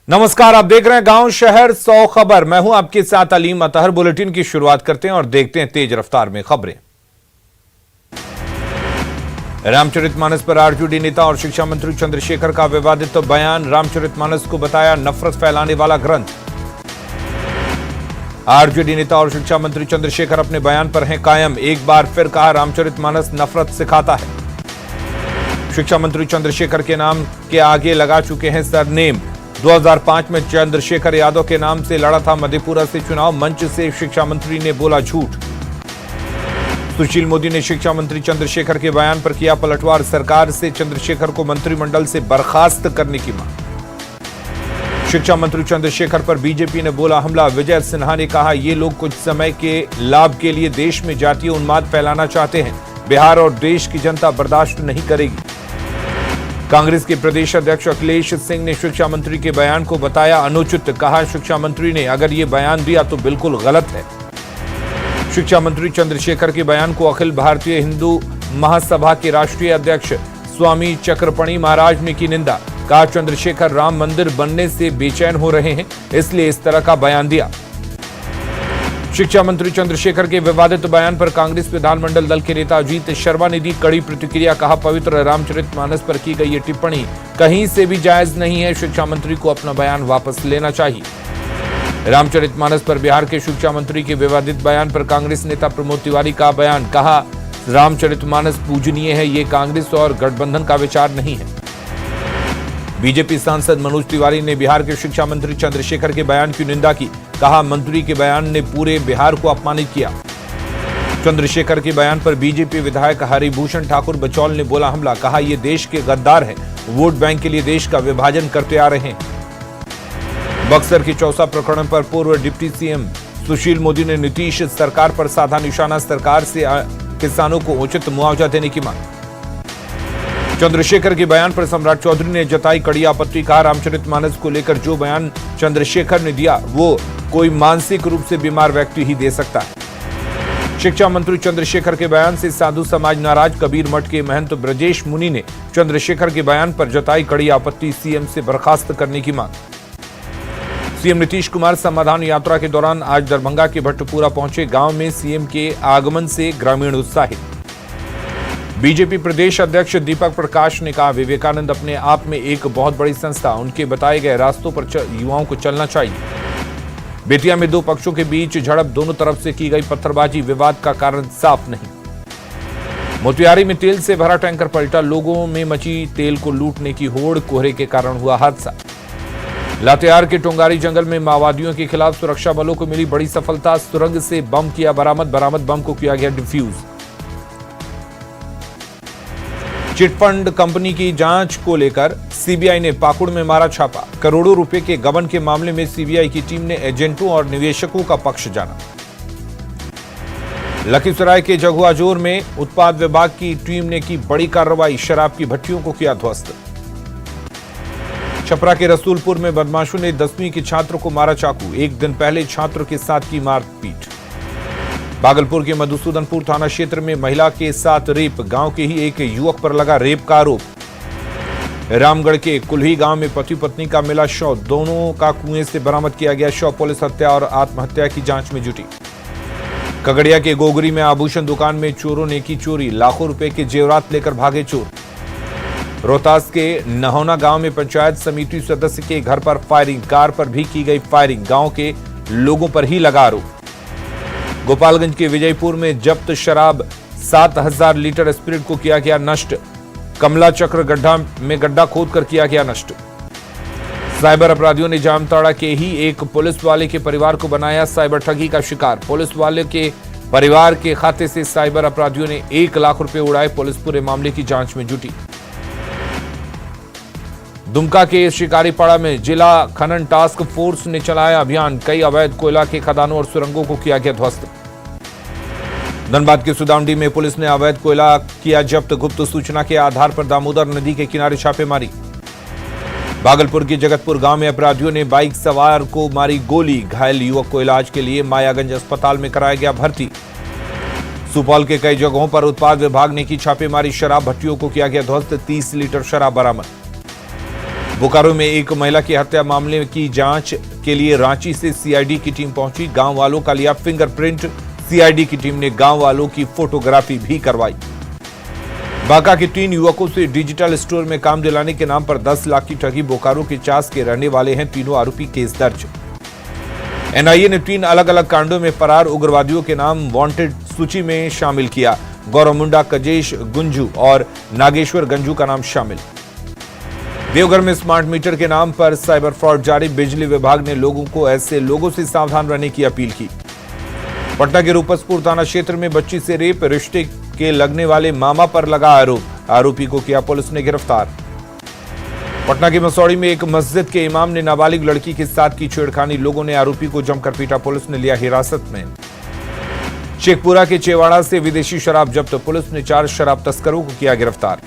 नमस्कार, आप देख रहे हैं गांव शहर 100 खबर। मैं हूं आपके साथ अलीम अतहर। बुलेटिन की शुरुआत करते हैं और देखते हैं तेज रफ्तार में खबरें। रामचरितमानस पर आरजेडी नेता और शिक्षा मंत्री चंद्रशेखर का विवादित बयान। रामचरितमानस को बताया नफरत फैलाने वाला ग्रंथ। आरजेडी नेता और शिक्षा मंत्री चंद्रशेखर अपने बयान पर हैं कायम। एक बार फिर कहा, रामचरितमानस नफरत सिखाता है। शिक्षा मंत्री चंद्रशेखर के नाम के आगे लगा चुके हैं सरनेम। 2005 में चंद्रशेखर यादव के नाम से लड़ा था मधेपुरा से चुनाव। मंच से शिक्षा मंत्री ने बोला झूठ। सुशील मोदी ने शिक्षा मंत्री चंद्रशेखर के बयान पर किया पलटवार। सरकार से चंद्रशेखर को मंत्रिमंडल से बर्खास्त करने की मांग। शिक्षा मंत्री चंद्रशेखर पर बीजेपी ने बोला हमला। विजय सिन्हा ने कहा, ये लोग कुछ समय के लाभ के लिए देश में जातीय उन्माद फैलाना चाहते हैं। बिहार और देश की जनता बर्दाश्त नहीं करेगी। कांग्रेस के प्रदेश अध्यक्ष अखिलेश सिंह ने शिक्षा मंत्री के बयान को बताया अनुचित। कहा, शिक्षा मंत्री ने अगर ये बयान दिया तो बिल्कुल गलत है। शिक्षा मंत्री चंद्रशेखर के बयान को अखिल भारतीय हिंदू महासभा के राष्ट्रीय अध्यक्ष स्वामी चक्रपणी महाराज ने की निंदा। कहा, चंद्रशेखर राम मंदिर बनने से बेचैन हो रहे हैं, इसलिए इस तरह का बयान दिया। शिक्षा मंत्री चंद्रशेखर के विवादित बयान पर कांग्रेस विधानमंडल दल के नेता अजीत शर्मा ने दी कड़ी प्रतिक्रिया। कहा, पवित्र रामचरितमानस पर की गई ये टिप्पणी कहीं से भी जायज नहीं है। शिक्षा मंत्री को अपना बयान वापस लेना चाहिए। रामचरितमानस पर बिहार के शिक्षा मंत्री के विवादित बयान पर कांग्रेस नेता प्रमोद तिवारी का बयान। कहा, रामचरितमानस पूजनीय है, ये कांग्रेस और गठबंधन का विचार नहीं है। बीजेपी सांसद मनोज तिवारी ने बिहार के शिक्षा मंत्री चंद्रशेखर के बयान की निंदा की। कहा, मंत्री के बयान ने पूरे बिहार को अपमानित किया। चंद्रशेखर के बयान पर बीजेपी विधायक हरिभूषण ठाकुर बचौल ने बोला हमला। कहा, ये देश के गद्दार हैं, वोट बैंक के लिए देश का विभाजन करते आ रहे हैं। बक्सर के चौसा प्रकरण पर पूर्व डिप्टी सीएम सुशील मोदी ने नीतीश सरकार पर साधा निशाना। सरकार से किसानों को उचित मुआवजा देने की मांग। चंद्रशेखर के बयान पर सम्राट चौधरी ने जताई कड़ी आपत्ति। कहा, रामचरितमानस को लेकर जो बयान चंद्रशेखर ने दिया वो कोई मानसिक रूप से बीमार व्यक्ति ही दे सकता है। शिक्षा मंत्री चंद्रशेखर के बयान से साधु समाज नाराज। कबीर मठ के महंत ब्रजेश मुनि ने चंद्रशेखर के बयान पर जताई कड़ी आपत्ति। सीएम से बर्खास्त करने की मांग। सीएम नीतीश कुमार समाधान यात्रा के दौरान आज दरभंगा के भट्टपुरा पहुंचे। गांव में सीएम के आगमन से ग्रामीण उत्साहित। बीजेपी प्रदेश अध्यक्ष दीपक प्रकाश ने कहा, विवेकानंद अपने आप में एक बहुत बड़ी संस्था, उनके बताए गए रास्तों पर युवाओं को चलना चाहिए। बेतिया में दो पक्षों के बीच झड़प, दोनों तरफ से की गई पत्थरबाजी, विवाद का कारण साफ नहीं। मोतिहारी में तेल से भरा टैंकर पलटा, लोगों में मची तेल को लूटने की होड़, कोहरे के कारण हुआ हादसा। लातेहार के टोंगारी जंगल में माओवादियों के खिलाफ सुरक्षा बलों को मिली बड़ी सफलता। सुरंग से बम किया बरामद बम को किया गया डिफ्यूज। चिटफंड कंपनी की जांच को लेकर सीबीआई ने पाकुड़ में मारा छापा। करोड़ों रुपए के गबन के मामले में सीबीआई की टीम ने एजेंटों और निवेशकों का पक्ष जाना। लखीसराय के जगुआजोर में उत्पाद विभाग की टीम ने की बड़ी कार्रवाई। शराब की भट्टियों को किया ध्वस्त। छपरा के रसूलपुर में बदमाशों ने 10वीं के छात्र को मारा चाकू। एक दिन पहले छात्र के साथ की मारपीट। भागलपुर के मधुसूदनपुर थाना क्षेत्र में महिला के साथ रेप। गांव के ही एक युवक पर लगा रेप का आरोप। रामगढ़ के कुल्ही गांव में पति पत्नी का मिला शव, दोनों का कुएं से बरामद किया गया शव। पुलिस हत्या और आत्महत्या की जांच में जुटी। खगड़िया के गोगरी में आभूषण दुकान में चोरों ने की चोरी। लाखों रुपए के जेवरात लेकर भागे चोर। रोहतास के नहोना गांव में पंचायत समिति सदस्य के घर पर फायरिंग, कार पर भी की गई फायरिंग। गांव के लोगों पर ही लगा आरोप। गोपालगंज के विजयपुर में जब्त शराब, 7000 लीटर स्पिरिट को किया गया नष्ट। कमला चक्र गड्ढा खोदकर किया गया नष्ट। साइबर अपराधियों ने जामताड़ा के ही एक पुलिस वाले के परिवार को बनाया साइबर ठगी का शिकार। पुलिस वाले के परिवार के खाते से साइबर अपराधियों ने 1 लाख रुपए उड़ाए। पुलिस पूरे मामले की जांच में जुटी। दुमका के शिकारीपाड़ा में जिला खनन टास्क फोर्स ने चलाया अभियान। कई अवैध कोयला के खदानों और सुरंगों को किया गया ध्वस्त। धनबाद के सुदामडी में पुलिस ने अवैध कोयला किया जब्त। गुप्त सूचना के आधार पर दामोदर नदी के किनारे छापेमारी। भागलपुर के जगतपुर गांव में अपराधियों ने बाइक सवार को मारी गोली। घायल युवक को इलाज के लिए मायागंज अस्पताल में कराया गया भर्ती। सुपौल के कई जगहों पर उत्पाद विभाग ने की छापेमारी। शराब भट्टियों को किया गया ध्वस्त। 30 लीटर शराब बरामद। बोकारो में एक महिला की हत्या मामले की जांच के लिए रांची से सीआईडी की टीम पहुंची। गांव वालों का लिया फिंगरप्रिंट। सीआईडी की टीम ने गांव वालों की फोटोग्राफी भी करवाई। बांका के 3 युवकों से डिजिटल स्टोर में काम दिलाने के नाम पर 10 लाख की ठगी। बोकारो के चास के रहने वाले हैं तीनों आरोपी। केस दर्ज। एनआईए ने 3 अलग अलग कांडों में फरार उग्रवादियों के नाम वांटेड सूची में शामिल किया। गौरव मुंडा, कजेश गुंजू और नागेश्वर गंजू का नाम शामिल। देवघर में स्मार्ट मीटर के नाम पर साइबर फ्रॉड जारी। बिजली विभाग ने लोगों को ऐसे लोगों से सावधान रहने की अपील की। पटना के रूपसपुर थाना क्षेत्र में बच्ची से रेप। रिश्ते के लगने वाले मामा पर लगा आरोप। आरोपी को किया पुलिस ने गिरफ्तार। पटना के मसौड़ी में एक मस्जिद के इमाम ने नाबालिग लड़की के साथ की छेड़खानी। लोगों ने आरोपी को जमकर पीटा। पुलिस ने लिया हिरासत में। शेखपुरा के चेवाड़ा से विदेशी शराब जब्त। पुलिस ने 4 शराब तस्करों को किया गिरफ्तार।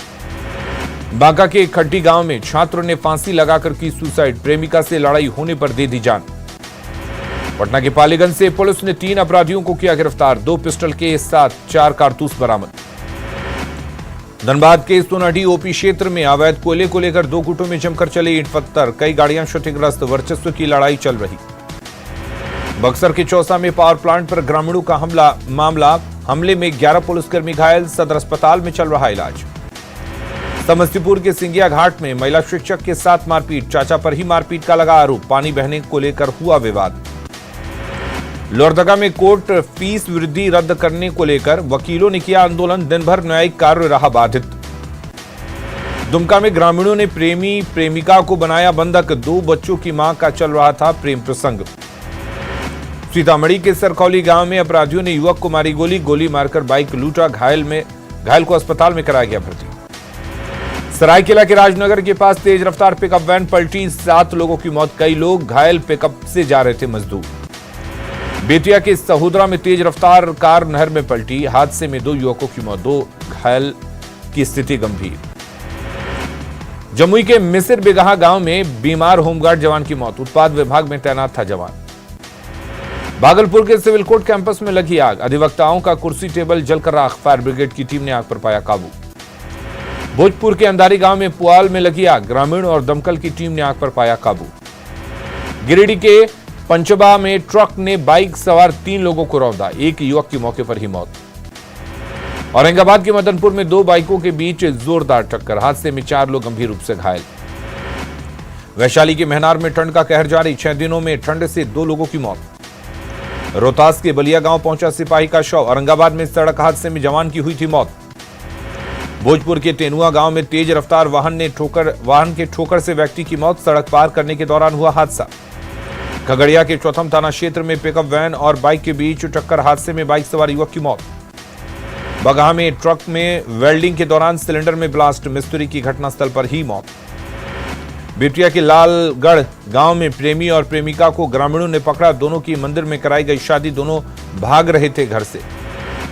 बांका के खड्डी गांव में छात्र ने फांसी लगाकर की सुसाइड। प्रेमिका से लड़ाई होने पर दे दी जान। पटना के पालीगंज से पुलिस ने 3 अपराधियों को किया गिरफ्तार। 2 पिस्टल के साथ 4 कारतूस बरामद। धनबाद के सोनाडी ओपी क्षेत्र में अवैध कोयले को लेकर 2 गुटों में जमकर चले ईंट पत्थर। कई गाड़ियां क्षतिग्रस्त। वर्चस्व की लड़ाई चल रही। बक्सर के चौसा में पावर प्लांट पर ग्रामीणों का मामला। हमले में 11 पुलिसकर्मी घायल। सदर अस्पताल में चल रहा इलाज। समस्तीपुर के सिंगिया घाट में महिला शिक्षक के साथ मारपीट। चाचा पर ही मारपीट का लगा आरोप। पानी बहने को लेकर हुआ विवाद। लोहरदगा में कोर्ट फीस वृद्धि रद्द करने को लेकर वकीलों ने किया आंदोलन। दिन भर न्यायिक कार्य रहा बाधित। दुमका में ग्रामीणों ने प्रेमी प्रेमिका को बनाया बंधक। 2 बच्चों की मां का चल रहा था प्रेम प्रसंग। सीतामढ़ी के सरखौली गांव में अपराधियों ने युवक को मारी गोली। गोली मारकर बाइक लूटा। घायल को अस्पताल में कराया गया भर्ती। सरायकेला के राजनगर के पास तेज रफ्तार पिकअप वैन पलटी। 7 लोगों की मौत। कई लोग घायल। पिकअप से जा रहे थे मजदूर। बेतिया के सहोदरा में तेज रफ्तार कार नहर में पलटी। हादसे में 2 युवकों की मौत। 2 घायल की स्थिति गंभीर। जमुई के मिसिर बिगहा गांव में बीमार होमगार्ड जवान की मौत। उत्पाद विभाग में तैनात था जवान। भागलपुर के सिविल कोर्ट कैंपस में लगी आग। अधिवक्ताओं का कुर्सी टेबल जलकर राख। फायर ब्रिगेड की टीम ने आग पर पाया काबू। भोजपुर के अंधारी गांव में पुआल में लगी आग। ग्रामीण और दमकल की टीम ने आग पर पाया काबू। गिरिडीह के पंचबा में ट्रक ने बाइक सवार 3 लोगों को रौंदा। 1 युवक की मौके पर ही मौत। औरंगाबाद के मदनपुर में 2 बाइकों के बीच जोरदार टक्कर। हादसे में 4 लोग गंभीर रूप से घायल। वैशाली के महनार में ठंड का कहर जारी। 6 दिनों में ठंड से 2 लोगों की मौत। रोहतास के बलिया गांव पहुंचा सिपाही का शव। औरंगाबाद में सड़क हादसे में जवान की हुई थी मौत। भोजपुर के तेनुआ गांव में तेज रफ्तार वाहन के ठोकर से व्यक्ति की मौत। सड़क पार करने के दौरान हुआ हादसा। खगड़िया के चौथम थाना क्षेत्र में पिकअप वैन और बाइक के बीच टक्कर। हादसे में बाइक सवार युवक की मौत। बगहा में ट्रक में वेल्डिंग के दौरान सिलेंडर में ब्लास्ट। मिस्त्री की घटनास्थल पर ही मौत। बेतिया के लालगढ़ गांव में प्रेमी और प्रेमिका को ग्रामीणों ने पकड़ा। दोनों की मंदिर में कराई गई शादी। दोनों भाग रहे थे घर से।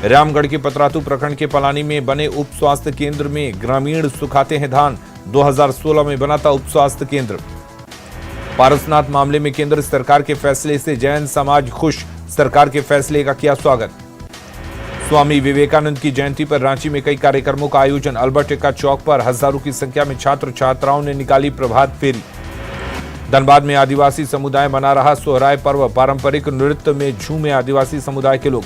रामगढ़ के पतरातू प्रखंड के पलानी में बने उप स्वास्थ्य केंद्र में ग्रामीण सुखाते हैं धान। 2016 में बना था उप स्वास्थ्य केंद्र। पारसनाथ मामले में केंद्र सरकार के फैसले से जैन समाज खुश। सरकार के फैसले का किया स्वागत। स्वामी विवेकानंद की जयंती पर रांची में कई कार्यक्रमों का आयोजन। अल्बर्ट एक्का चौक पर हजारों की संख्या में छात्र छात्राओं ने निकाली प्रभात फेरी। धनबाद में आदिवासी समुदाय मना रहा सोहराय पर्व। पारंपरिक नृत्य में झूमे आदिवासी समुदाय के लोग।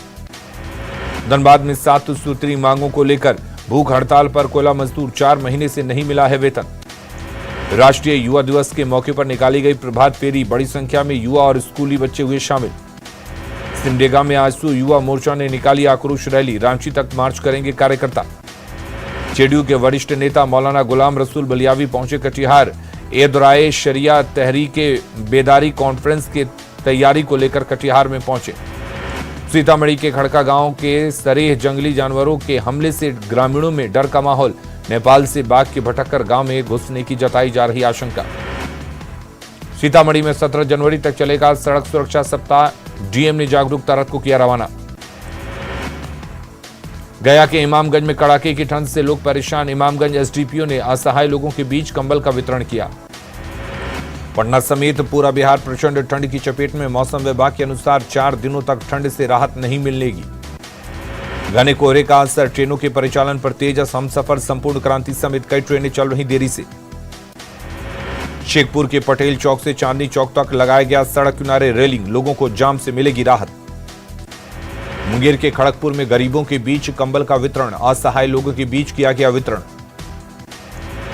धनबाद में 7 सूत्री मांगों को लेकर भूख हड़ताल पर कोयला मजदूर। 4 महीने से नहीं मिला है वेतन। राष्ट्रीय युवा दिवस के मौके पर निकाली गई प्रभात फेरी। बड़ी संख्या में युवा और स्कूली बच्चे हुए शामिल। सिमडेगा में आजसू युवा मोर्चा ने निकाली आक्रोश रैली। रांची तक मार्च करेंगे कार्यकर्ता। जेडीयू के वरिष्ठ नेता मौलाना गुलाम रसूल बलियावी पहुंचे कटिहार। एदराए शरिया तहरीके बेदारी कॉन्फ्रेंस की तैयारी को लेकर कटिहार में पहुंचे। सीतामढ़ी के खड़का गांव के सरेह जंगली जानवरों के हमले से ग्रामीणों में डर का माहौल। नेपाल से बाघ के भटककर गांव में घुसने की जताई जा रही आशंका। सीतामढ़ी में 17 जनवरी तक चलेगा सड़क सुरक्षा सप्ताह। डीएम ने जागरूकता रथ को किया रवाना। गया के इमामगंज में कड़ाके की ठंड से लोग परेशान। इमामगंज एसडीपीओ ने असहाय लोगों के बीच कंबल का वितरण किया। पटना समेत पूरा बिहार प्रचंड ठंड की चपेट में। मौसम विभाग के अनुसार 4 दिनों तक ठंड से राहत नहीं मिलेगी। घने कोहरे का असर। ट्रेनों के परिचालन पर तेजस। हमसफर, संपूर्ण क्रांति समेत कई ट्रेनें चल रही देरी से। शेखपुर के पटेल चौक से चांदनी चौक तक लगाया गया सड़क किनारे रेलिंग, लोगों को जाम से मिलेगी राहत। मुंगेर के खड़गपुर में गरीबों के बीच कंबल का वितरण, असहाय लोगों के बीच किया गया वितरण।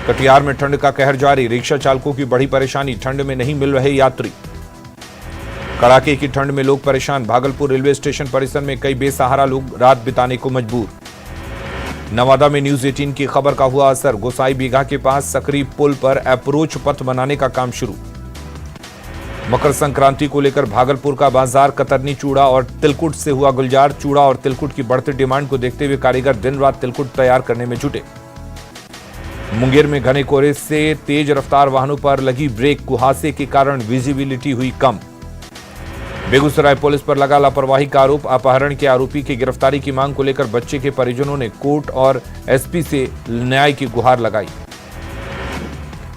कटिहार में ठंड का कहर जारी, रिक्शा चालकों की बड़ी परेशानी, ठंड में नहीं मिल रहे यात्री। कड़ाके की ठंड में लोग परेशान, भागलपुर रेलवे स्टेशन परिसर में कई बेसहारा लोग रात बिताने को मजबूर। नवादा में न्यूज 18 की खबर का हुआ असर, गोसाई बीघा के पास सकरी पुल पर अप्रोच पथ बनाने का काम शुरू। मकर संक्रांति को लेकर भागलपुर का बाजार कतरनी चूड़ा और तिलकुट से हुआ गुलजार। चूड़ा और तिलकुट की बढ़ती डिमांड को देखते हुए कारीगर दिन रात तिलकुट तैयार करने में जुटे। मुंगेर में घने कोहरे से तेज रफ्तार वाहनों पर लगी ब्रेक, कुहासे के कारण विजिबिलिटी हुई कम। बेगूसराय पुलिस पर लगा लापरवाही का आरोप, अपहरण के आरोपी की गिरफ्तारी की मांग को लेकर बच्चे के परिजनों ने कोर्ट और एसपी से न्याय की गुहार लगाई।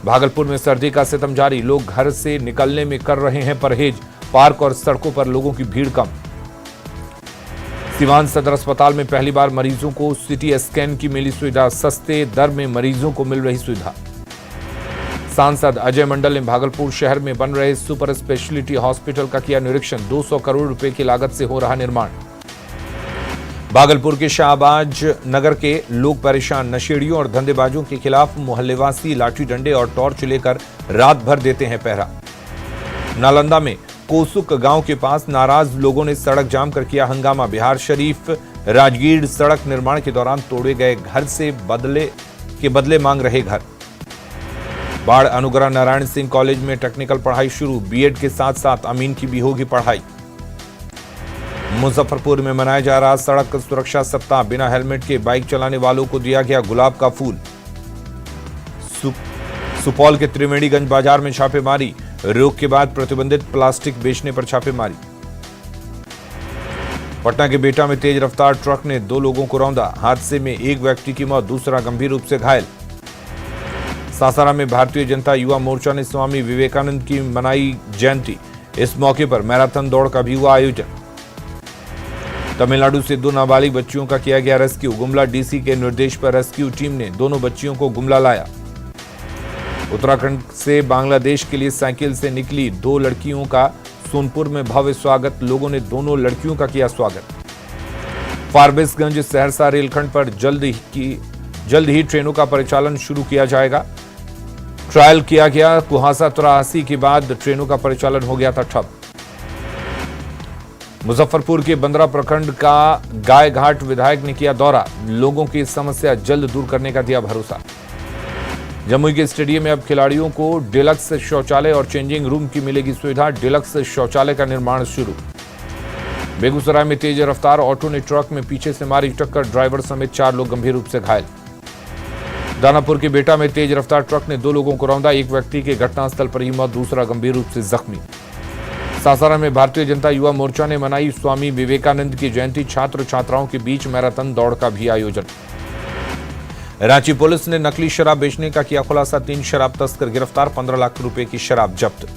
भागलपुर में सर्दी का सितम जारी, लोग घर से निकलने में कर रहे हैं परहेज, पार्क और सड़कों पर लोगों की भीड़ कम। सिवान सदर अस्पताल में पहली बार मरीजों को सीटी स्कैन की मिली सुविधा, सस्ते दर में मरीजों को मिल रही सुविधा। सांसद अजय मंडल ने भागलपुर शहर में बन रहे सुपर स्पेशलिटी हॉस्पिटल का किया निरीक्षण, 200 करोड़ रुपए की लागत से हो रहा निर्माण। भागलपुर के शाहबाज नगर के लोग परेशान, नशेड़ियों और धंधेबाजों के खिलाफ मोहल्लेवासी लाठी डंडे और टॉर्च लेकर रात भर देते हैं पहरा। नालंदा में कोसुक गांव के पास नाराज लोगों ने सड़क जाम कर किया हंगामा। बिहार शरीफ राजगीर सड़क निर्माण के दौरान तोड़े गए घर से बदले मांग रहे घर। बाढ़ अनुग्रह नारायण सिंह कॉलेज में टेक्निकल पढ़ाई शुरू, बीएड के साथ साथ अमीन की भी होगी पढ़ाई। मुजफ्फरपुर में मनाया जा रहा सड़क सुरक्षा सप्ताह, बिना हेलमेट के बाइक चलाने वालों को दिया गया गुलाब का फूल। सुपौल के त्रिवेणीगंज बाजार में छापेमारी, रोक के बाद प्रतिबंधित प्लास्टिक बेचने पर छापेमारी। पटना के बेटा में तेज रफ्तार ट्रक ने 2 लोगों को रौंदा, हादसे में एक व्यक्ति की मौत, दूसरा गंभीर रूप से घायल। सासाराम में भारतीय जनता युवा मोर्चा ने स्वामी विवेकानंद की मनाई जयंती, इस मौके पर मैराथन दौड़ का भी हुआ आयोजन। तमिलनाडु से 2 नाबालिग बच्चियों का किया गया रेस्क्यू, गुमला डीसी के निर्देश पर रेस्क्यू टीम ने दोनों बच्चियों को गुमला लाया। उत्तराखंड से बांग्लादेश के लिए साइकिल से निकली 2 लड़कियों का सोनपुर में भव्य स्वागत, लोगों ने दोनों लड़कियों का किया स्वागत। फारबिसगंज सहरसा रेलखंड पर जल्द ही ट्रेनों का परिचालन शुरू किया जाएगा। ट्रायल किया गया, कुहासा 83 के बाद ट्रेनों का परिचालन हो गया था ठप। मुजफ्फरपुर के बंदरा प्रखंड का गाय घाट विधायक ने किया दौरा, लोगों की समस्या जल्द दूर करने का दिया भरोसा। जमुई के स्टेडियम में अब खिलाड़ियों को डिलक्स शौचालय और चेंजिंग रूम की मिलेगी सुविधा, डिलक्स शौचालय का निर्माण शुरू। बेगूसराय में तेज रफ्तार ऑटो ने ट्रक में पीछे से मारी टक्कर, ड्राइवर समेत 4 लोग गंभीर रूप से घायल। दानापुर के बेटा में तेज रफ्तार ट्रक ने 2 लोगों को रौंदा, एक व्यक्ति के घटनास्थल पर ही मौत, दूसरा गंभीर रूप से जख्मी। सासाराम में भारतीय जनता युवा मोर्चा ने मनाई स्वामी विवेकानंद की जयंती, छात्र छात्राओं के बीच मैराथन दौड़ का भी आयोजन। रांची पुलिस ने नकली शराब बेचने का किया खुलासा, 3 शराब तस्कर गिरफ्तार, 15 लाख रुपए की शराब जब्त।